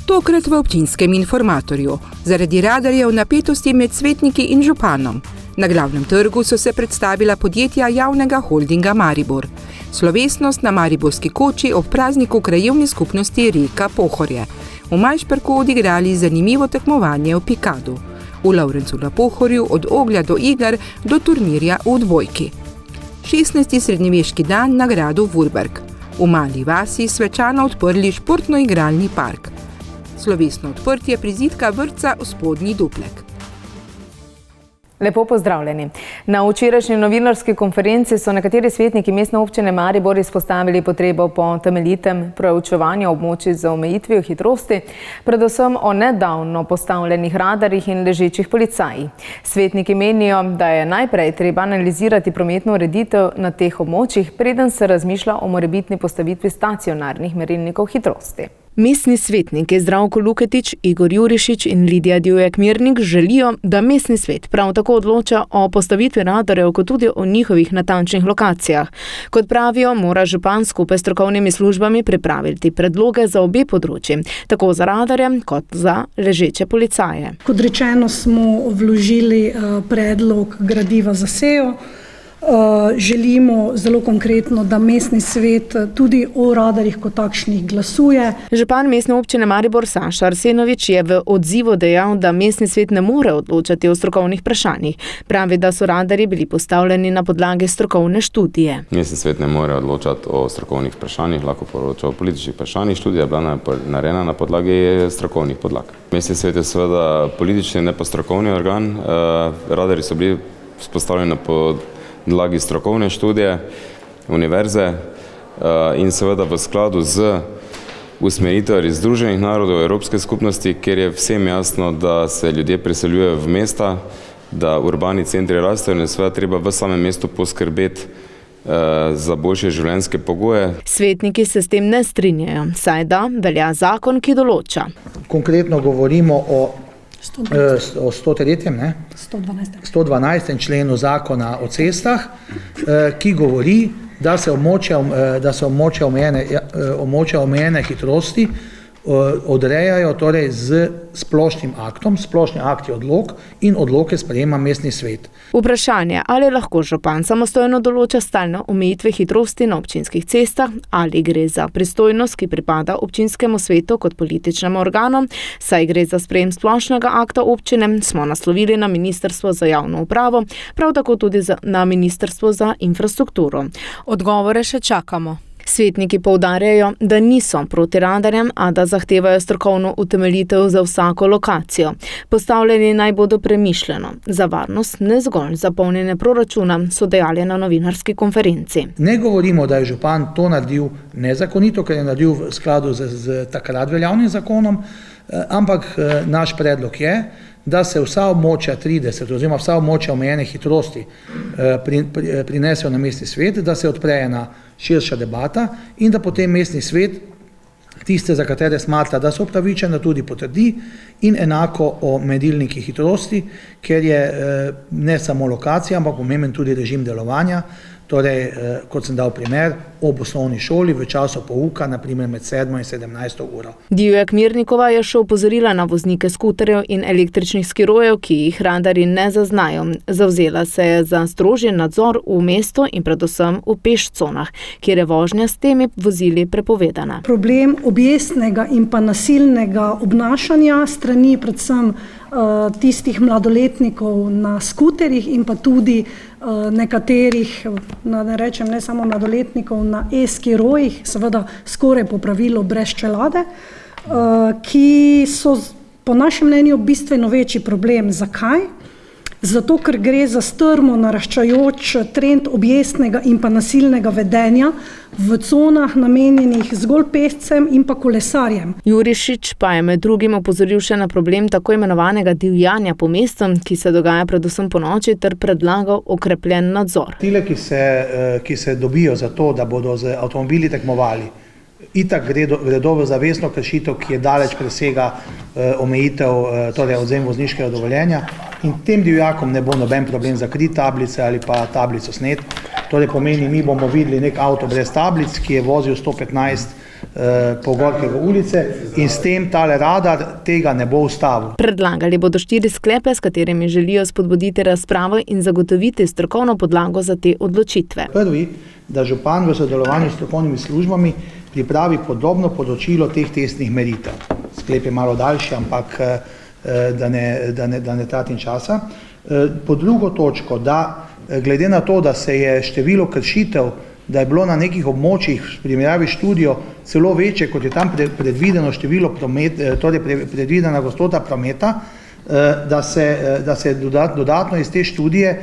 Tokrat v občinskem informatorju. Zaradi radarjev napetosti med svetniki in županom. Na glavnem trgu so se predstavila podjetja javnega holdinga Maribor. Slovesnost na Mariborski koči ob prazniku krajevne skupnosti Reka Pohorje. V Majšperku odigrali zanimivo tekmovanje v pikadu. V Lovrencu na Pohorju od oglja do iger do turnirja v odbojki. 16. srednjeveški dan na gradu Vurberg. V Mali vasi svečano odprli športno-igralni park. Slovesno odprtje prizidka vrtca v Spodnji Duplek. Lepo pozdravljeni. Na včerajšnji novinarski konferenci so nekateri svetniki mestne občine Maribor izpostavili potrebo po temeljitem preučevanju območij za omejitvijo hitrosti, predvsem o nedavno postavljenih radarjih in ležečih policajih. Svetniki menijo, da je najprej treba analizirati prometno ureditev na teh območjih, preden se razmišlja o morebitni postavitvi stacionarnih merilnikov hitrosti. Mestni svetniki Zdravko Luketič, Igor Jurišič in Lidija Divjak-Mirnik želijo, da mestni svet prav tako odloča o postavitvi radarjev, kot tudi o njihovih natančnih lokacijah. Kot pravijo, mora župan skupaj s strokovnimi službami pripraviti predloge za obe področji, tako za radarje kot za ležeče policaje. Kot rečeno, smo vložili predlog gradiva za sejo. Želimo zelo konkretno, da mestni svet tudi o radarjih kot takšnih glasuje. Župan mestne občine Maribor Saša Arsenovič je v odzivu dejal, da mestni svet ne more odločati o strokovnih vprašanjih. Pravi, da so radarji bili postavljeni na podlagi strokovne študije. Mestni svet ne more odločati o strokovnih vprašanjih, lahko poroča o političnih vprašanjih. Študija je bila narejena na podlagi strokovnih podlag. Mestni svet je seveda politični, ne pa strokovni organ. Radarji so bili vzpostavljeni na podlagi strokovne študije univerze in seveda v skladu z usmeritvijo Združenih narodov Evropske skupnosti, kjer je vsem jasno, da se ljudje preseljujejo v mesta, da urbani centri rastejo in seveda treba v samem mestu poskrbeti za boljše življenjske pogoje. Svetniki se s tem ne strinjajo, saj da velja zakon, ki določa. Konkretno govorimo o 112. členu zakona o cestah, ki govori, da se območja omejene hitrosti odrejajo torej z splošnim aktom, splošni akt je odlok in odloke sprejema mestni svet. Vprašanje, ali lahko župan samostojno določa stalne omejitve hitrosti na občinskih cestah, ali gre za pristojnost, ki pripada občinskemu svetu kot političnemu organu, saj gre za sprejem splošnega akta občine, smo naslovili na Ministrstvo za javno upravo, prav tako tudi na Ministrstvo za infrastrukturo. Odgovore še čakamo. Svetniki poudarjajo, da niso proti radarjem, a da zahtevajo strokovno utemeljitev za vsako lokacijo. Postavljeni naj bodo premišljeno, za varnost, ne zgolj za polnjenje proračuna, so dejali na novinarski konferenci. Ne govorimo, da je župan to naredil nezakonito, ker je naredil v skladu z takrat veljavnim zakonom, ampak naš predlog je, da se vsa območja 30 oziroma vsa območja omejene hitrosti prinesejo na mestni svet, da se odpre ena širša debata in da potem mestni svet tiste, za katere smatra, da so upravičene, tudi potrdi in enako o merilnikih hitrosti, ker je ne samo lokacija, ampak pomemben tudi režim delovanja. Torej, kot sem dal primer, ob osnovni šoli v času pouka, naprimer med 7 in 17 uro. Divjak-Mirnikova je še opozorila na voznike skuterjev in električnih skirojev, ki jih radarji ne zaznajo. Zavzela se je za strožji nadzor v mestu in predvsem v pešconah, kjer je vožnja s temi vozili prepovedana. Problem objestnega in pa nasilnega obnašanja strani predvsem tistih mladoletnikov na skuterjih in pa tudi nekaterih, ne rečem ne samo mladoletnikov, na e-skirojih, seveda skoraj po pravilu brez čelade, ki so po našem mnenju bistveno večji problem. Zakaj? Zato, ker gre za strmo naraščajoč trend objestnega in pa nasilnega vedenja v conah namenjenih zgolj pešcem in pa kolesarjem. Jurišič pa je med drugim opozoril še na problem tako imenovanega divjanja po mestu, ki se dogaja predvsem po noči, ter predlagal okrepljen nadzor. Tile, ki se dobijo za to, da bodo z avtomobili tekmovali, itak gredo v zavestno kršitev, ki je daleč presega omejitev, torej odvzem vozniškega dovoljenja, in tem divjakom ne bo noben problem zakriti tablice ali pa tablico snet. Torej pomeni, mi bomo videli nek avto brez tablic, ki je vozil 115 po Gorkove ulice in s tem tale radar tega ne bo ustavil. Predlagali bodo 4 sklepe, s katerimi želijo spodbuditi razpravo in zagotoviti strokovno podlago za te odločitve. Prvi, da župan v sodelovanju s strokovnimi službami pripravi podrobno poročilo teh testnih meritev. Sklep je malo daljši, ampak da ne tratim časa. Po drugo točko, da glede na to, da se je število kršitev, da je bilo na nekih območjih v primerjavi študijo celo večje, kot je tam predvideno število torej predvidena gostota prometa, da se dodatno iz te študije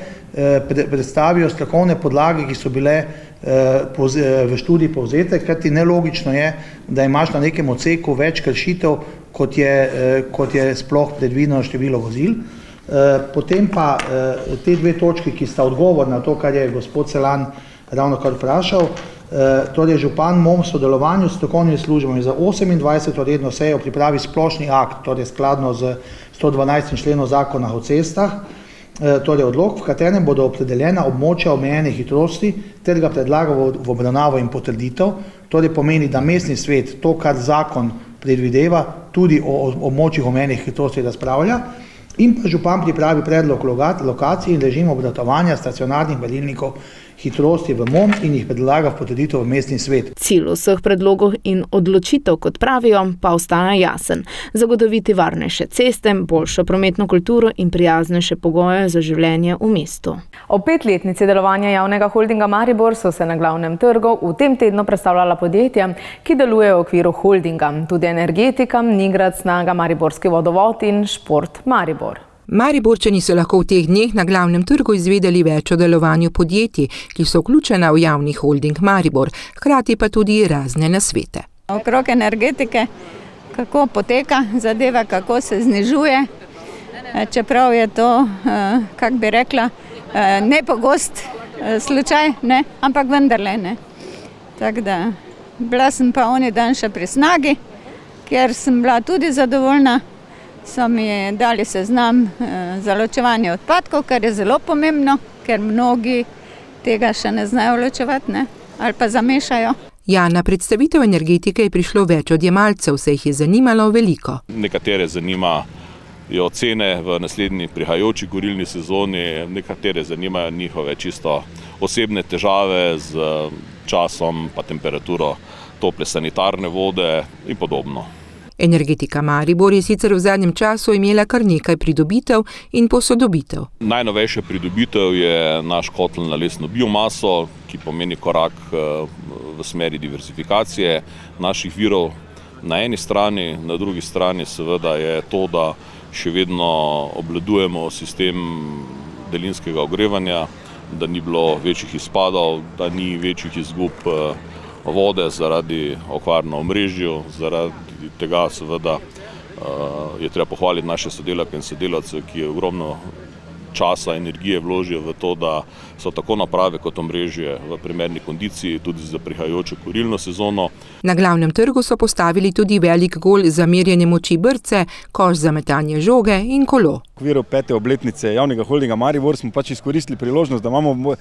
predstavijo strokovne podlage, ki so bile v študiji povzete, kajti nelogično je, da imaš na nekem odseku več kršitev, kot je sploh predvideno število vozil. Potem pa te 2 točke, ki sta odgovor na to, kar je gospod Selan ravno kar vprašal, torej župan MOM v sodelovanju s strokovnimi službami za 28. redno sejo pripravi splošni akt, torej skladno z 112. členom Zakona o cestah, torej odlok, v katerem bodo opredeljena območja omejene hitrosti ter ga predlaga v obravnavo in potrditev, torej pomeni, da mestni svet to, kar zakon predvideva, tudi o območjih omejenih hitrosti razpravlja, in pa župan pripravi predlog lokacij in režim obratovanja stacionarnih merilnikov hitrosti v MOM in jih predlaga v potrditev v mestni svet. Cilj vseh predlogov in odločitev, kot pravijo, pa ostaja jasen. Zagotoviti varnejše ceste, boljšo prometno kulturo in prijaznejše pogoje za življenje v mestu. Ob 5-letnici delovanja javnega holdinga Maribor so se na glavnem trgu v tem tednu predstavljala podjetja, ki delujejo v okviru holdinga. Tudi Energetika, Nigrad, Snaga, Mariborski vodovod in Šport Maribor. Mariborčani so lahko v teh dneh na glavnem trgu izvedeli več o delovanju podjetij, ki so vključena v javni holding Maribor, hkrati pa tudi razne nasvete. Okrog energetike, kako poteka zadeva, kako se znižuje, čeprav je to, kako bi rekla, nepogost slučaj, ne? Ampak vendarle ne. Tako da, bila sem pa oni dan še pri Snagi, kjer sem bila tudi zadovoljna. So mi dali seznam za ločevanje odpadkov, kar je zelo pomembno, ker mnogi tega še ne znajo ločevati, ne? Ali pa zamešajo. Ja, na predstavitev Energetike je prišlo več odjemalcev, se jih je zanimalo veliko. Nekatere zanimajo cene v naslednji prihajajoči kurilni sezoni, nekatere zanimajo njihove čisto osebne težave z časom, pa temperaturo tople sanitarne vode in podobno. Energetika Maribor je sicer v zadnjem času imela kar nekaj pridobitev in posodobitev. Najnovejša pridobitev je naš kotel na lesno biomaso, ki pomeni korak v smeri diverzifikacije naših virov na eni strani, na drugi strani seveda je to, da še vedno obvladujemo sistem daljinskega ogrevanja, da ni bilo večjih izpadov, da ni večjih izgub vode zaradi okvar na omrežju, zaradi tega seveda je treba pohvaliti naše sodelavke in sodelavce, ki je ogromno časa, energije vložijo v to, da so tako naprave kot omrežje v primerni kondiciji tudi za prihajajočo kurilno sezono. Na glavnem trgu so postavili tudi velik gol za merjenje moči brce, koš za metanje žoge in kolo. V okviru 5. obletnice javnega holdinga Maribor smo izkoristili priložnost, da imamo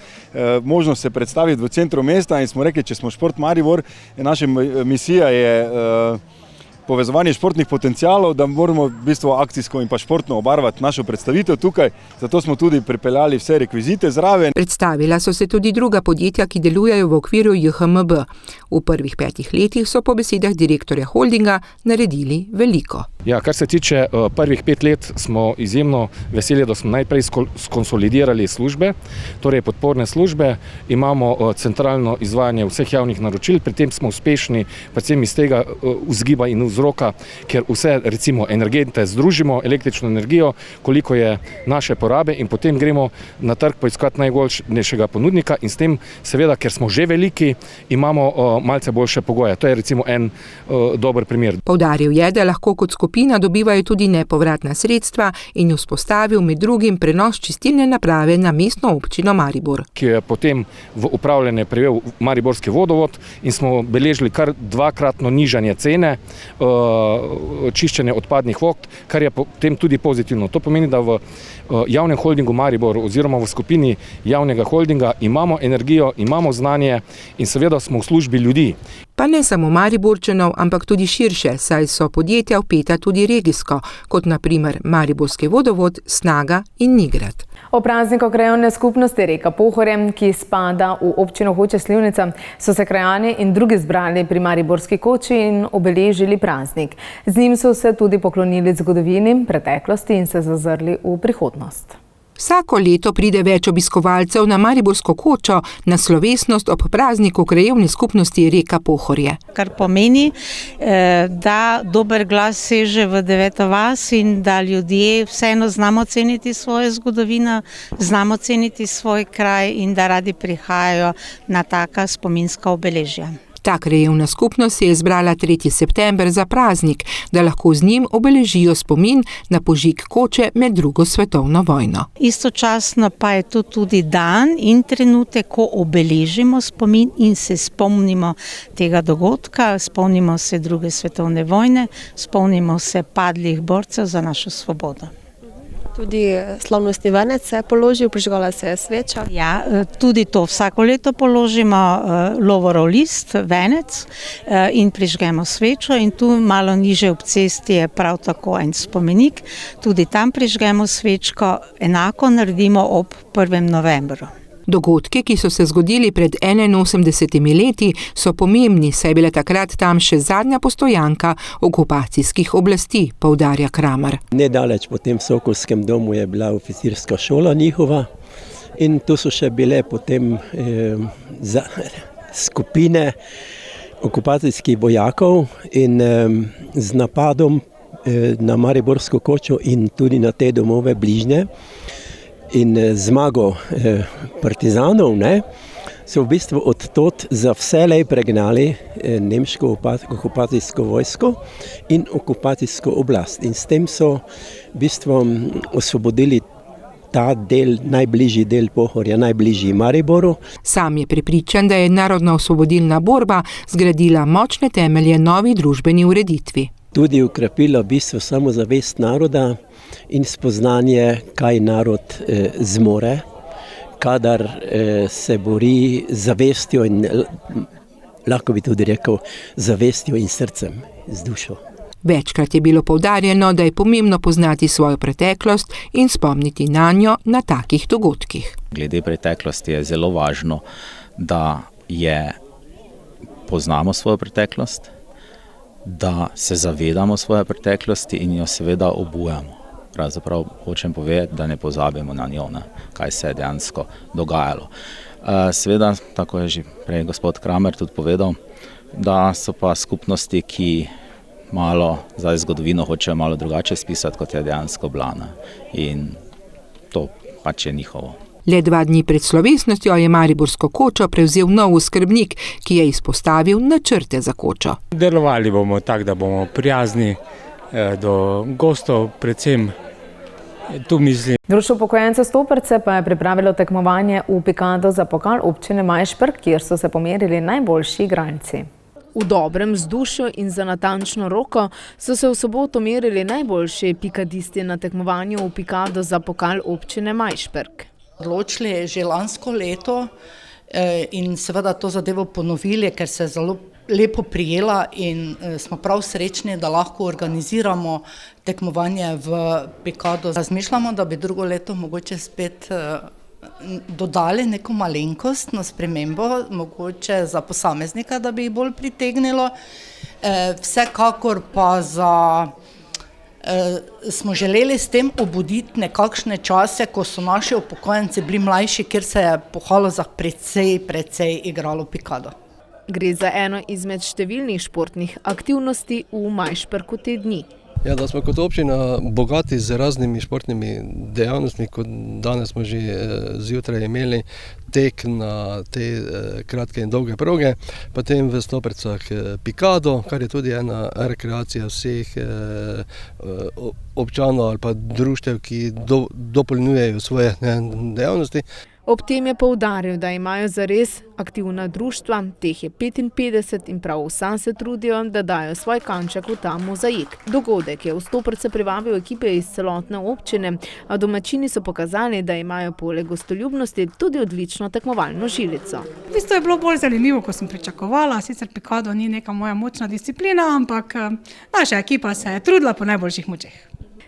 možnost se predstaviti v centru mesta in smo rekli, če smo Šport Maribor, naša misija je povezovanje športnih potencialov, da moramo v bistvu akcijsko in pa športno obarvati našo predstavitev tukaj, zato smo tudi pripeljali vse rekvizite zraven. Predstavila so se tudi druga podjetja, ki delujejo v okviru JHMB. V prvih 5 letih so po besedah direktorja holdinga naredili veliko. Ja, kar se tiče prvih 5 let, smo izjemno veseli, da smo najprej skonsolidirali službe, torej podporne službe, imamo centralno izvajanje vseh javnih naročil, pri tem smo uspešni predvsem iz tega vzgiba in vzroka, ker vse recimo energente združimo, električno energijo, koliko je naše porabe in potem gremo na trg poiskati najboljšega ponudnika in s tem seveda, ker smo že veliki, imamo malce boljše pogoje. To je recimo en dober primer. Poudaril je, da lahko kot skupina dobivajo tudi nepovratna sredstva in vzpostavil med drugim prenos čistilne naprave na mestno občino Maribor. Ki je potem v upravljanje prejel Mariborski vodovod in smo beležili kar 2-kratno nižanje cene čiščenja odpadnih vod, kar je potem tudi pozitivno. To pomeni, da v javnem holdingu Maribor oziroma v skupini javnega holdinga imamo energijo, imamo znanje in seveda smo v službi ljudi. Pa ne samo Mariborčanov, ampak tudi širše, saj so podjetja vpeta tudi regijsko, kot na primer Mariborski vodovod, Snaga in Nigrad. O prazniku krajevne skupnosti Reka Pohorje, ki spada v občino Hoče - Slivnica, so se krajani in drugi zbrali pri Mariborski koči in obeležili praznik. Z njim so se tudi poklonili zgodovini, preteklosti in se zazrli v prihodnost. Vsako leto pride več obiskovalcev na Mariborsko kočo na slovesnost ob prazniku krajevne skupnosti Reka Pohorje. Kar pomeni, da dober glas seže v deveto vas in da ljudje vseeno znamo ceniti svojo zgodovino, znamo ceniti svoj kraj in da radi prihajajo na taka spominska obeležja. Ta krajevna skupnost je izbrala 3. september za praznik, da lahko z njim obeležijo spomin na požig koče med 2. svetovno vojno. Istočasno pa je to tudi dan in trenutek, ko obeležimo spomin in se spomnimo tega dogodka, spomnimo se 2. svetovne vojne, spomnimo se padlih borcev za našo svobodo. Tudi slavnostni venec se je položil, prižgala se je sveča. Ja, tudi to vsako leto položimo lovorov list, venec in prižgemo svečo in tu malo niže ob cesti je prav tako en spomenik. Tudi tam prižgemo svečko, enako naredimo ob 1. novembru. Dogodki, ki so se zgodili pred 81 leti, so pomembni, saj je bila takrat tam še zadnja postojanka okupacijskih oblasti, poudarja Kramar. Nedaleč po tem Sokolskem domu je bila oficirska šola njihova in tu so še bile potem skupine okupacijskih vojakov in z napadom na Mariborsko kočo in tudi na te domove bližnje in zmago partizanov, so v bistvu odtot za vselej pregnali nemško okupacijsko vojsko in okupacijsko oblast. In s tem so v bistvu osvobodili ta del, najbližji del Pohorja, najbližji Mariboru. Sam je prepričan, da je narodna osvobodilna borba zgradila močne temelje novi družbeni ureditvi. Tudi ukrepila v bistvu samozavest naroda in spoznanje, kaj narod zmore, kadar se bori z zavestjo in lahko bi tudi rekel zavestjo in srcem, z dušo. Večkrat je bilo poudarjeno, da je pomembno poznati svojo preteklost in spomniti nanjo na takih dogodkih. Glede preteklosti je zelo važno, da poznamo svojo preteklost, da se zavedamo svoje preteklosti in jo seveda obujamo. Pravzaprav hočem povedati, da ne pozabimo na njo, kaj se je dejansko dogajalo. Seveda, tako je že prej gospod Kramer tudi povedal, da so pa skupnosti, ki malo za zgodovino hočejo malo drugače spisati, kot je dejansko bila. In to pač je njihovo. Le 2 dni pred slovesnostjo je Mariborsko kočo prevzel nov skrbnik, ki je izpostavil načrte za kočo. Delovali bomo tako, da bomo prijazni do gostov, predvsem tu mislim. Društvo upokojencev Stoperce pa je pripravilo tekmovanje v pikado za pokal občine Majšperk, kjer so se pomerili najboljši igralci. V dobrem vzdušju in za natančno roko so se v soboto merili najboljši pikadisti na tekmovanju v pikado za pokal občine Majšperk. Odločili je že lansko leto in seveda to zadevo ponovili, ker se je zelo lepo prijela in smo prav srečni, da lahko organiziramo tekmovanje v pikado. Razmišljamo, da bi drugo leto mogoče spet dodali neko malenkostno spremembo, mogoče za posameznika, da bi jih bolj pritegnilo. Vsekakor pa smo želeli s tem obuditi nekakšne čase, ko so naši upokojenci bili mlajši, kjer se je po Halozah precej igralo pikado. Gre za eno izmed številnih športnih aktivnosti v Majšperku te dni. Ja, da smo kot občina bogati z raznimi športnimi dejavnostmi, kot danes smo že zjutraj imeli tek na te kratke in dolge proge, potem v Stopercah pikado, kar je tudi ena rekreacija vseh občanov ali pa društev, ki dopolnjujejo svoje dejavnosti. Ob tem je poudaril, da imajo zares aktivna društva, teh je 55 in prav vsa se trudijo, da dajo svoj kanček v ta mozaik. Dogodek je v Stoprce privabil ekipe iz celotne občine, a domačini so pokazali, da imajo poleg gostoljubnosti tudi odlično tekmovalno žilico. V bistvu je bilo bolj zanimivo, kot sem pričakovala, sicer pikado ni neka moja močna disciplina, ampak naša ekipa se je trudila po najboljših močeh.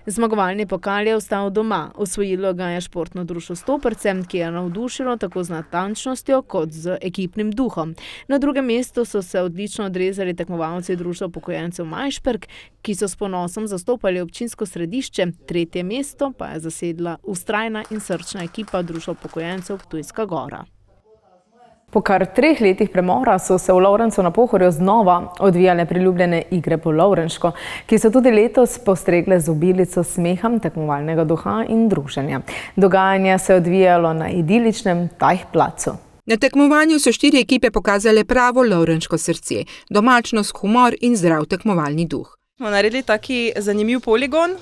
Zmagovalni pokal je ostal doma. Osvojilo ga je športno društvo Stoprce, ki je navdušilo tako z natančnostjo kot z ekipnim duhom. Na drugem mestu so se odlično odrezali tekmovalci društva upokojencev Majšperk, ki so s ponosom zastopali občinsko središče. Tretje mesto pa je zasedla vztrajna in srčna ekipa društva upokojencev Ptujska Gora. Po kar 3 letih premora so se v Lovrencu na Pohorju znova odvijale priljubljene igre po lovrenško, ki so tudi letos postregle z obilico smeha, tekmovalnega duha in druženja. Dogajanje se je odvijalo na idiličnem Tajh placu. Na tekmovanju so 4 ekipe pokazale pravo lovrenško srce, domačnost, humor in zdrav tekmovalni duh. Smo naredili taki zanimiv poligon.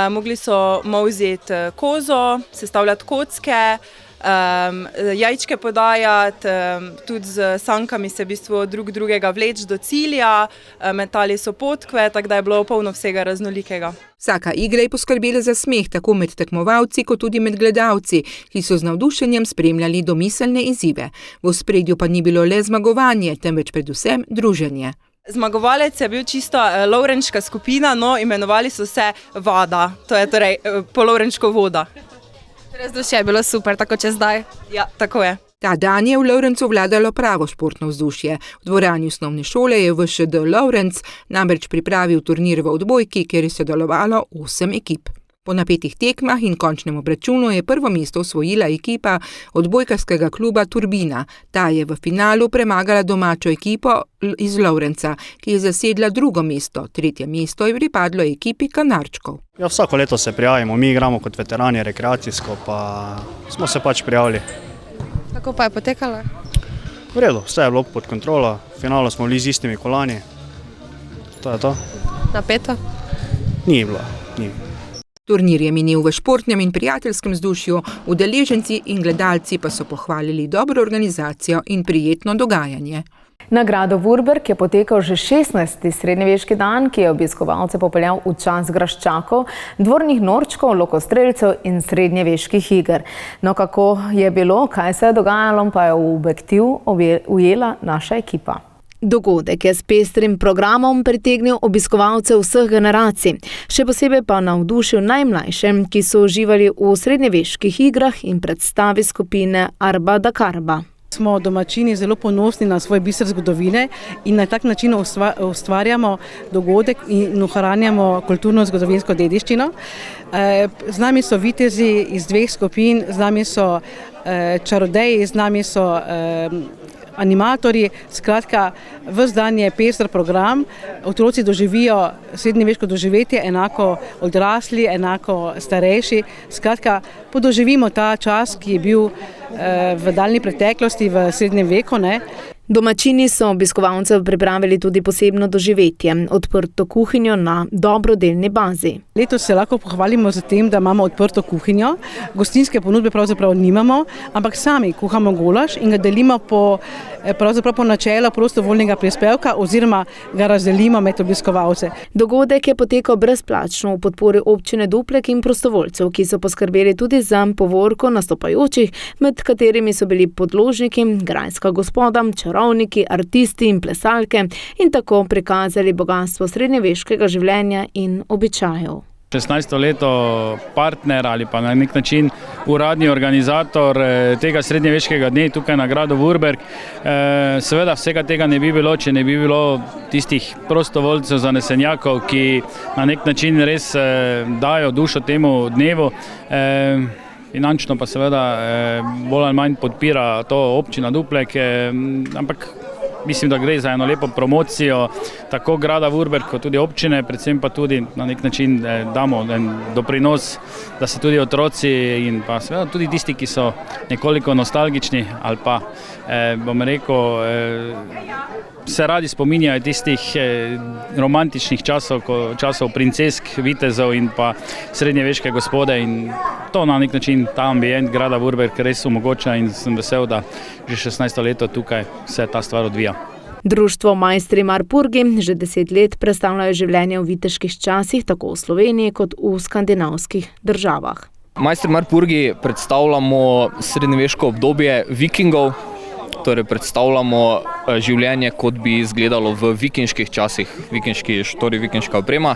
Mogli so vzeti kozo, sestavljati kocke, jajčke podajati, tudi z sankami se v bistvu drug drugega vleči do cilja, metali so potkve, tako da je bilo polno vsega raznolikega. Vsaka igra je poskrbela za smeh tako med tekmovalci kot tudi med gledalci, ki so z navdušenjem spremljali domiselne izzive. V ospredju pa ni bilo le zmagovanje, temveč predvsem druženje. Zmagovalec je bil čisto lovrenška skupina, no imenovali so se Vada, to je torej po lovrenško voda. Razdušje je bilo super, tako če zdaj. Ja, tako je. Ta dan je v Lovrencu vladalo pravo športno vzdušje. V dvorani osnovne šole je VŠD Lovrenc namreč pripravil turnir v odbojki, kjer je sodelovalo 8 ekip. Po napetih tekmah in končnem obračunu je prvo mesto osvojila ekipa odbojkarskega kluba Turbina. Ta je v finalu premagala domačo ekipo iz Lovrenca, ki je zasedla drugo mesto. Tretje mesto je pripadlo ekipi Kanarčkov. Ja, vsako leto se prijavimo, mi igramo kot veterani rekreacijsko, pa smo se pač prijavili. Kako pa je potekalo? V redu, vse je bilo pod kontrolo, v finalu smo bili z istimi kolani. To je to. Napeto? Ni bilo, ni. Turnir je minil v športnem in prijateljskem vzdušju, udeleženci in gledalci pa so pohvalili dobro organizacijo in prijetno dogajanje. Na gradu Vurberk je potekal že 16. srednjeveški dan, ki je obiskovalce popeljal v čas graščakov, dvornih norčkov, lokostrelcev in srednjeveških iger. No, kako je bilo, kaj se je dogajalo, pa je v objektiv ujela naša ekipa. Dogodek je s pestrim programom pritegnil obiskovalce vseh generacij, še posebej pa navdušil najmlajše, ki so uživali v srednjeveških igrah in predstavi skupine Arba da Karba. Smo domačini zelo ponosni na svoj biser zgodovine in na tak način ustvarjamo dogodek in ohranjamo kulturno-zgodovinsko dediščino. Z nami so vitezi iz 2 skupin, z nami so čarodeji, z nami so animatorji, skratka, ves dan je pester program, otroci doživijo srednjeveško doživetje, enako odrasli, enako starejši, skratka, podoživimo ta čas, ki je bil v daljni preteklosti, v srednjem veku, ne. Domačini so obiskovalcev pripravili tudi posebno doživetje, odprto kuhinjo na dobrodelni bazi. Letos se lahko pohvalimo z tem, da imamo odprto kuhinjo. Gostinske ponudbe pravzaprav nimamo, ampak sami kuhamo golaž in ga delimo po načelu prostovoljnega prispevka oziroma ga razdelimo med obiskovalce. Dogodek je potekal brezplačno v podpori občine Duplek in prostovoljcev, ki so poskrbeli tudi za povorko nastopajočih, med katerimi so bili podložniki, grajska gospoda, čarovniki, artisti in plesalke in tako prikazali bogatstvo srednjeveškega življenja in običajev. 16. leto partner ali pa na nek način uradni organizator tega srednjeveškega dne tukaj na gradu Vurberk. Seveda vsega tega ne bi bilo, če ne bi bilo tistih prostovoljcev, zanesenjakov, ki na nek način res dajo dušo temu dnevu. Finančno pa seveda bolj ali manj podpira to občina Duplek, ampak mislim, da gre za eno lepo promocijo tako grada Vurberk kot tudi občine, predvsem pa tudi na nek način damo en doprinos, da se tudi otroci in pa seveda tudi tisti, ki so nekoliko nostalgični ali pa, bom rekel, se radi spominjajo tistih romantičnih časov princesk, vitezov in pa srednjeveške gospode in to na nek način ta ambient grada Vurberk res omogoča in sem vesel, da že 16. leto tukaj se ta stvar odvija. Društvo Majstri Marburgi že 10 let predstavljajo življenje v viteških časih, tako v Sloveniji kot v skandinavskih državah. Majstri Marburgi predstavljamo srednjeveško obdobje vikingov, torej predstavljamo življenje, kot bi izgledalo v vikinških časih, vikinški štori, vikinška oprema.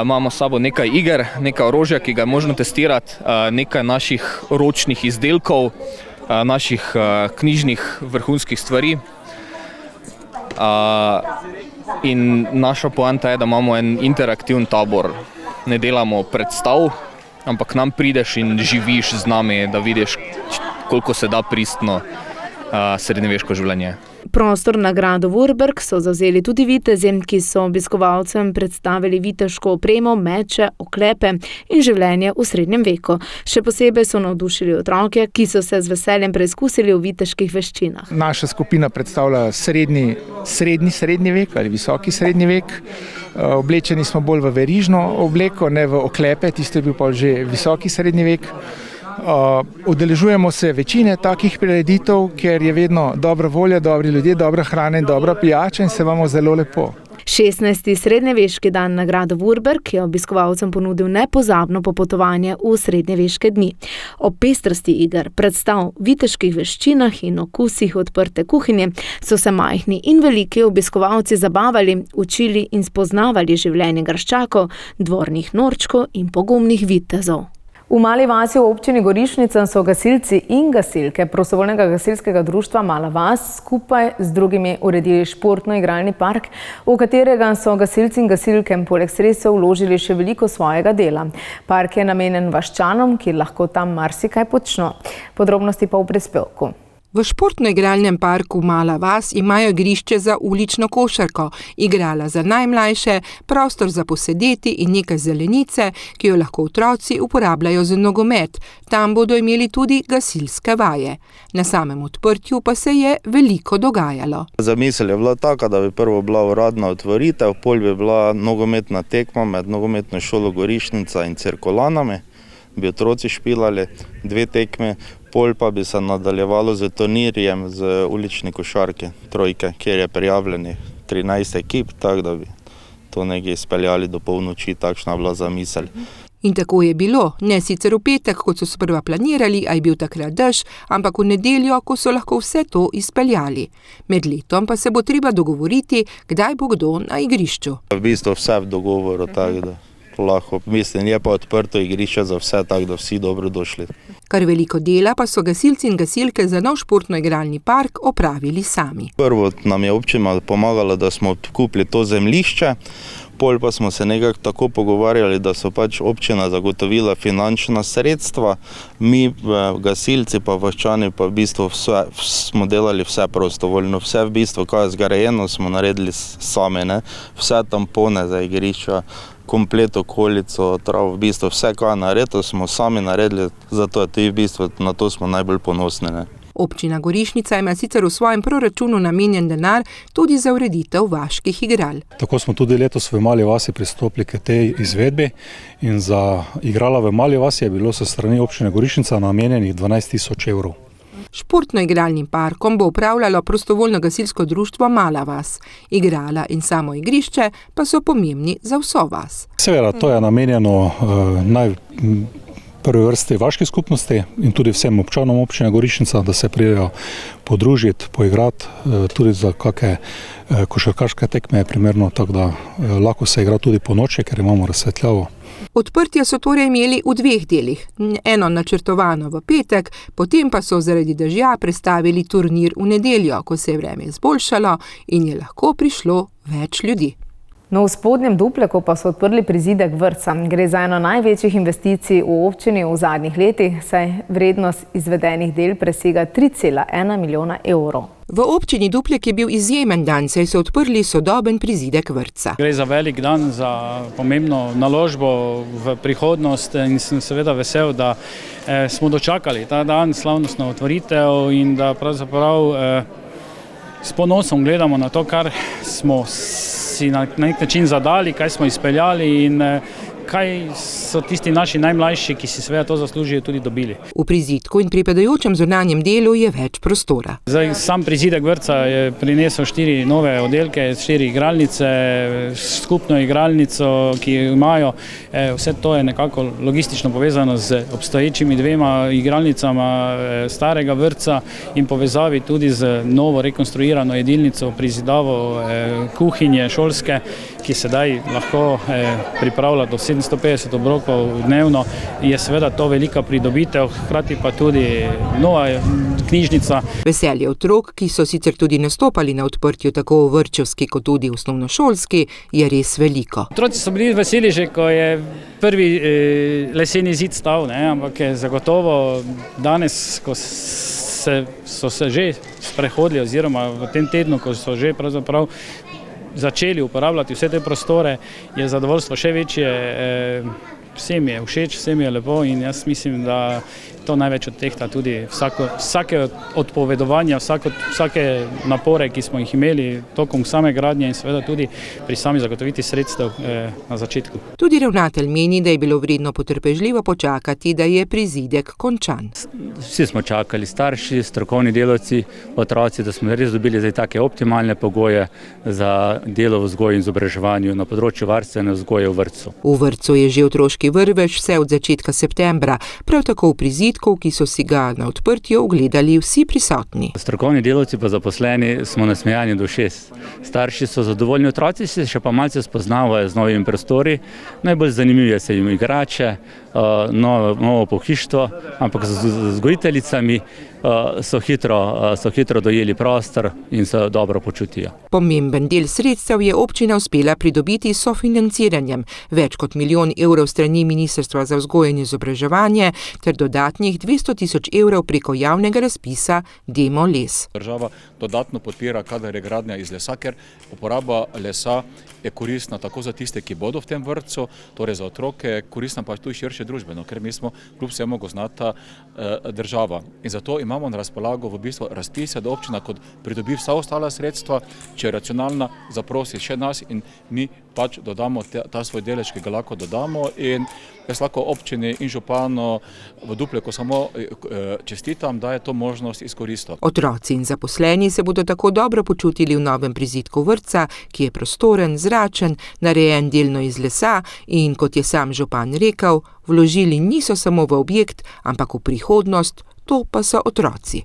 Imamo s sabo nekaj iger, nekaj orožja, ki ga je možno testirati, nekaj naših ročnih izdelkov, naših knjižnih vrhunskih stvari. In naša poanta je, da imamo en interaktivni tabor. Ne delamo predstav, ampak nam prideš in živiš z nami, da vidiš, koliko se da pristno srednjeveško življenje. Prostor na gradu Vurberk so zavzeli tudi vitezi, ki so obiskovalcem predstavili viteško opremo, meče, oklepe in življenje v srednjem veku. Še posebej so navdušili otroke, ki so se z veseljem preizkusili v viteških veščinah. Naša skupina predstavlja srednji vek ali visoki srednji vek. Oblečeni smo bolj v verižno obleko, ne v oklepe, tisto je bil pa že visoki srednji vek. Udeležujemo se večine takih prireditev, ker je vedno dobra volja, dobri ljudje, dobra hrana in dobra pijača in se imamo zelo lepo. 16. srednjeveški dan na gradu Vurberk je obiskovalcem ponudil nepozabno popotovanje v srednjeveške dni. Ob pestrosti iger, predstav, viteških veščinah in okusih odprte kuhinje so se majhni in veliki obiskovalci zabavali, učili in spoznavali življenje graščakov, dvornih norčkov in pogumnih vitezov. V Mali vasi v občini Gorišnica so gasilci in gasilke prostovoljnega gasilskega društva Mala vas skupaj z drugimi uredili športno-igralni park, v katerega so gasilci in gasilke poleg sredstev vložili še veliko svojega dela. Park je namenjen vaščanom, ki lahko tam marsikaj počno. Podrobnosti pa v prispevku. V športno-igralnem parku Mala vas imajo igrišče za ulično košarko, igrala za najmlajše, prostor za posedeti in nekaj zelenice, ki jo lahko otroci uporabljajo za nogomet. Tam bodo imeli tudi gasilske vaje. Na samem odprtju pa se je veliko dogajalo. Zamisel je bila taka, da bi prvo bila uradna otvoritev, pol bi bila nogometna tekma med nogometno šolo Gorišnica in Cirkulanami, bi otroci špilali 2 tekme. Pol pa bi se nadaljevalo z turnirjem z ulični košarke, trojke, kjer je prijavljenih 13 ekip, tako da bi to nekaj izpeljali do polnoči, takšna bila zamisel. In tako je bilo, ne sicer v petek, kot so sprva planirali, a je bil takrat dež, ampak v nedeljo, ko so lahko vse to izpeljali. Med letom pa se bo treba dogovoriti, kdaj bo kdo na igrišču. V bistvu vse v dogovoru, tako da lahko, mislim, je pa odprto igrišče za vse, tako da vsi dobro došli. Kar veliko dela pa so gasilci in gasilke za nov športno-igralni park opravili sami. Prvo nam je občina pomagala, da smo kupili to zemljišče, pol pa smo se nekako tako pogovarjali, da so pač občina zagotovila finančna sredstva, mi gasilci pa vaščani pa v bistvu smo delali vse prostovoljno, vse v bistvu, kaj je zgrajeno, smo naredili sami, ne? Vse tampone za igrišča, komplet okolico, v bistvu vse, kaj je naredilo, smo sami naredili, zato je tudi v bistvu na to smo najbolj ponosni, ne? Občina Gorišnica ima sicer v svojem proračunu namenjen denar tudi za ureditev vaških igral. Tako smo tudi letos v Mali vasi pristopili k tej izvedbi in za igrala v Mali vasi je bilo so strani občine Gorišnica namenjenih 12.000 evrov. Športno-igralnim parkom bo upravljalo prostovoljno gasilsko društvo Mala vas. Igrala in samo igrišče pa so pomembni za vso vas. Seveda, to je namenjeno prvi vrsti vaške skupnosti in tudi vsem občanom občine Gorišnica, da se pridejo podružiti, poigrati, tudi za kakšne košarkaške tekme je primerno, tako da lahko se igra tudi po noči, ker imamo razsvetljavo. Odprtje so torej imeli v 2 delih, eno načrtovano v petek, potem pa so zaradi dežja prestavili turnir v nedeljo, ko se je vreme izboljšalo in je lahko prišlo več ljudi. No, v spodnjem Dupleku pa so odprli prizidek vrtca. Gre za eno največjih investicij v občini v zadnjih letih, saj vrednost izvedenih del presega 3,1 milijona evrov. V občini Duplek je bil izjemen dan, saj so odprli sodoben prizidek vrtca. Gre za velik dan, za pomembno naložbo v prihodnost in sem seveda vesel, da smo dočakali ta dan, slavnostno otvoritev in da pravzaprav s ponosom gledamo na to, kar smo si na nek način zadali, kaj smo izpeljali in kaj so tisti naši najmlajši, ki si seveda to zaslužijo, tudi dobili. V prizidku in pripadajočem zunanjem delu je več prostora. Sam prizidek vrtca je prinesel 4 nove oddelke, 4 igralnice, skupno igralnico, ki jo imajo. Vse to je nekako logistično povezano z obstoječimi 2 igralnicama starega vrtca in povezavi tudi z novo rekonstruirano jedilnico, prizidavo kuhinje šolske, ki sedaj lahko pripravlja do 750 obrokov dnevno, je seveda to velika pridobitev, hkrati pa tudi nova knjižnica. Veselje otrok, ki so sicer tudi nastopali na odprtju tako v vrtčevski kot tudi osnovnošolski, je res veliko. Otroci so bili veseli že, ko je prvi leseni zid stal, ampak je zagotovo danes, ko so se že sprehodili oziroma v tem tednu, ko so že pravzaprav začeli uporabljati vse te prostore, je zadovoljstvo še večje, vsem je všeč, vsem je lepo in jaz mislim, da to največ odtehta tudi vsake odpovedovanja, vsake napore, ki smo jih imeli tokom same gradnje in seveda tudi pri sami zagotoviti sredstev na začetku. Tudi ravnatelj meni, da je bilo vredno potrpežljivo počakati, da je prizidek končan. Vsi smo čakali, starši, strokovni delavci, otroci, da smo res dobili zdaj take optimalne pogoje za delo v vzgoji in izobraževanju na področju varstvene vzgoje v vrtcu. V vrtcu je že otroški vrvež vse od začetka septembra, prav tako v prizidku, ki so si ga na odprtju ogledali vsi prisotni. Strokovni delavci pa zaposleni smo nasmejani do ušes. Starši so zadovoljni, otroci se še pa malce spoznavajo z novimi prostori. Najbolj zanimivo se jim igrače, novo pohištvo, ampak z vzgojiteljicami so hitro dojeli prostor in se dobro počutijo. Pomemben del sredstev je občina uspela pridobiti s sofinanciranjem, več kot 1 milijon evrov strani Ministrstva za vzgojo in izobraževanje ter dodatnih 200 000 evrov preko javnega razpisa Demo les. Država dodatno podpira, kadar je gradnja iz lesa, ker uporaba lesa je koristna tako za tiste, ki bodo v tem vrtcu, torej za otroke, koristna pa tudi širše družbeno, ker mi smo kljub vsemu gozdnata država. In zato imamo na razpolago v bistvu razpise, da občina kot pridobi vsa ostala sredstva, če je racionalna, zaprosi še nas in mi pač dodamo ta svoj delež, ki ga lahko dodamo, in jaz lahko občini in županu v Dupleku samo čestitam, da je to možnost izkoristil. Otroci in zaposleni se bodo tako dobro počutili v novem prizidku vrtca, ki je prostoren, zračen, narejen delno iz lesa in, kot je sam župan rekel, vložili niso samo v objekt, ampak v prihodnost, to pa so otroci.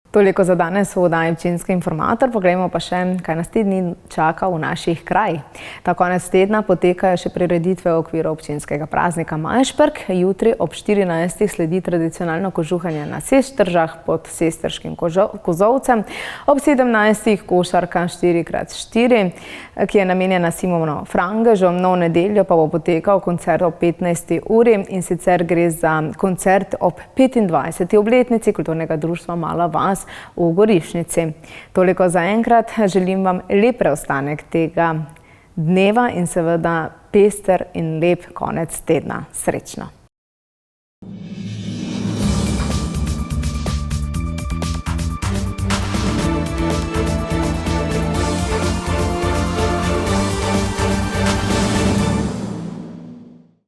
Toliko za danes v oddaji Občinski informator. Poglejmo pa še, kaj nas te dni čaka v naših krajih. Ta konec tedna potekajo še prireditve v okviru občinskega praznika Majšperk. Jutri ob 14. sledi tradicionalno kožuhanje na Sestržah pod Sestrškim kozolcem. Ob 17. košarka 4x4, ki je namenjena Simonu Frangežu. V nedeljo pa bo potekal koncert ob 15. uri in sicer gre za koncert ob 25. obletnici kulturnega društva Mala vas v Gorišnici. Toliko za enkrat. Želim vam lep preostanek tega dneva in seveda pester in lep konec tedna. Srečno!